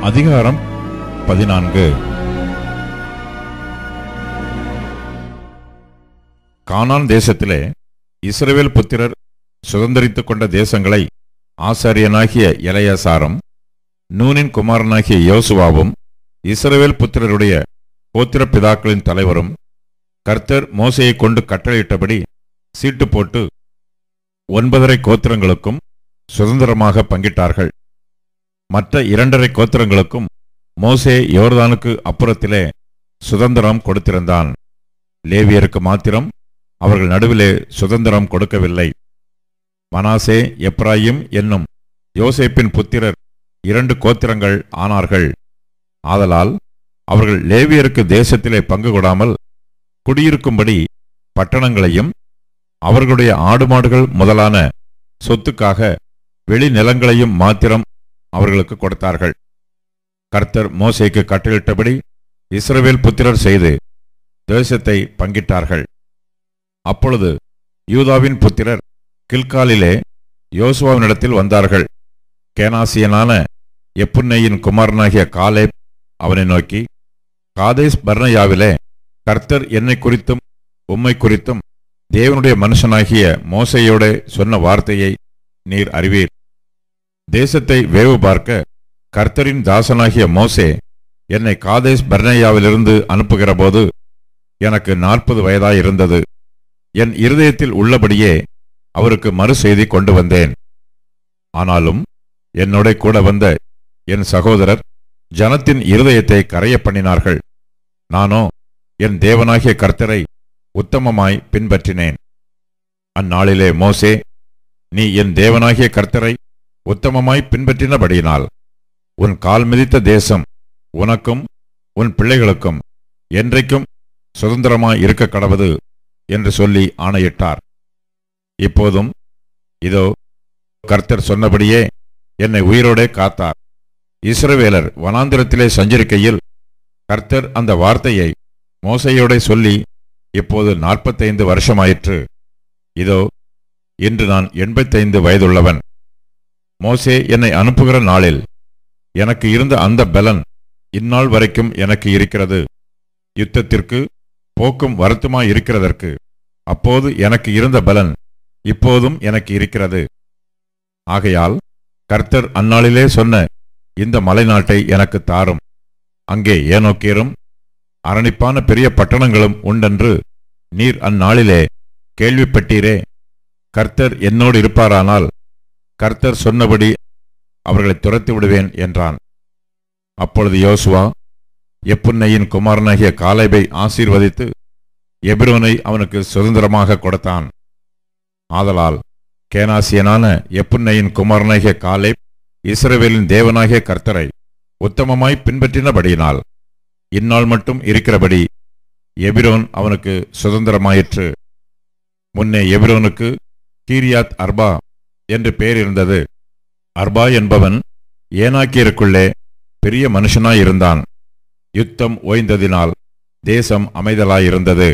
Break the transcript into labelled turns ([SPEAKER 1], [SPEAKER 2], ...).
[SPEAKER 1] அதிகாரம் 14. கானான் தேசத்திலே இஸ்ரவேல் புத்திரர் சுதந்தரித்துக் கொண்ட தேசங்களை ஆசாரியனாகிய எலெயாசாரும் நூனின் குமாரனாகிய யோசுவாவும் இஸ்ரவேல் புத்திரருடைய கோத்திர பிதாக்களின் தலைவரும் கர்த்தர் மோசேயை கொண்டு கட்டளையிட்டபடி சீட்டு போட்டு 9.5 கோத்திரங்களுக்கும் சுதந்திரமாக பங்கிட்டார்கள். மற்ற 2.5 கோத்திரங்களுக்கும் மோசே யோர்தானுக்கு அப்புறத்திலே சுதந்திரம் கொடுத்திருந்தான். லேவியருக்கு மாத்திரம் அவர்கள் நடுவிலே சுதந்திரம் கொடுக்கவில்லை. மனாசே எப்ராயிம் என்னும் யோசேப்பின் புத்திரர் 2 கோத்திரங்கள் ஆனார்கள். ஆதலால் அவர்கள் லேவியருக்கு தேசத்திலே பங்கு கொடாமல் குடியிருக்கும்படி பட்டணங்களையும் அவர்களுடைய ஆடு மாடுகள் முதலான சொத்துக்காக வெளிநிலங்களையும் மாத்திரம் அவர்களுக்கு கொடுத்தார்கள். கர்த்தர் மோசேக்கு கட்டளையிட்டபடி இஸ்ரவேல் புத்திரர் செய்து தேசத்தை பங்கிட்டார்கள். அப்பொழுது யூதாவின் புத்திரர் கில்காலிலே யோசுவாவினிடத்தில் வந்தார்கள். கேனாசியனான எப்புன்னேயின் குமாரனாகிய காலேப் அவனை நோக்கி, காதேஸ் பர்னேயாவிலே கர்த்தர் என்னை குறித்தும் உம்மை குறித்தும் தேவனுடைய மனுஷனாகிய மோசேயோட சொன்ன வார்த்தையை நீர் அறிவீர். தேசத்தை வேவு பார்க்க கர்த்தரின் தாசனாகிய மோசே என்னை காதேஸ் பர்னேயாவிலிருந்து அனுப்புகிற போது எனக்கு 40 வயதாயிருந்தது. என் இருதயத்தில் உள்ளபடியே அவருக்கு மறு செய்தி கொண்டு வந்தேன். ஆனாலும் என்னோட கூட வந்த என் சகோதரர் ஜனத்தின் இருதயத்தை கரைய பண்ணினார்கள். நானோ என் தேவனாகிய கர்த்தரை உத்தமமாய் பின்பற்றினேன். அந்நாளிலே மோசே, நீ என் தேவனாகிய கர்த்தரை உத்தமமாய் பின்பற்றினபடியினால் உன் கால் மிதித்த தேசம் உனக்கும் உன் பிள்ளைகளுக்கும் என்றைக்கும் சுதந்திரமாய் இருக்க கடவது என்று சொல்லி ஆணையிட்டார். இப்போதும் இதோ கர்த்தர் சொன்னபடியே என்னை உயிரோடே காத்தார். இஸ்ரவேலர் வனாந்திரத்திலே சஞ்சரிக்கையில் கர்த்தர் அந்த வார்த்தையை மோசேயோட சொல்லி இப்போது 45 வருஷமாயிற்று. இதோ இன்று நான் 85 வயதுள்ளவன். மோசே என்னை அனுப்புகிற நாளில் எனக்கு இருந்த அந்த பலன் இந்நாள் வரைக்கும் எனக்கு இருக்கிறது. யுத்தத்திற்கு போக்கும் வருத்தமாய் இருக்கிறதற்கு அப்போது எனக்கு இருந்த பலன் இப்போதும் எனக்கு இருக்கிறது. ஆகையால் கர்த்தர் அந்நாளிலே சொன்ன இந்த மலைநாட்டை எனக்கு தாரும். அங்கே ஏனோக்கியரும் அரணிப்பான பெரிய பட்டணங்களும் உண்டென்று நீர் அந்நாளிலே கேள்விப்பட்டீரே. கர்த்தர் என்னோடு இருப்பாரானால் கர்த்தர் சொன்னபடி அவர்களை துரத்தி விடுவேன் என்றான். அப்பொழுது யோசுவா எப்புன்னேயின் குமாரனாகிய காலேபை ஆசீர்வதித்து எபிரோனை அவனுக்கு சுதந்திரமாக கொடுத்தான். ஆதலால் கேனாசியனான எப்புன்னேயின் குமாரனாகிய காலேப் இஸ்ரவேலின் தேவனாகிய கர்த்தரை உத்தமமாய் பின்பற்றினபடியினால் இந்நாள் மட்டும் இருக்கிறபடி எபிரோன் அவனுக்கு சுதந்திரமாயிற்று. முன்னே எபிரோனுக்கு கீரியாத் அர்பா என்று பெயர் இருந்தது. அர்பா என்பவன் ஏனாக்கியருக்குள்ளே பெரிய மனுஷனாயிருந்தான். யுத்தம் ஓய்ந்ததினால் தேசம் அமைதலாயிருந்தது.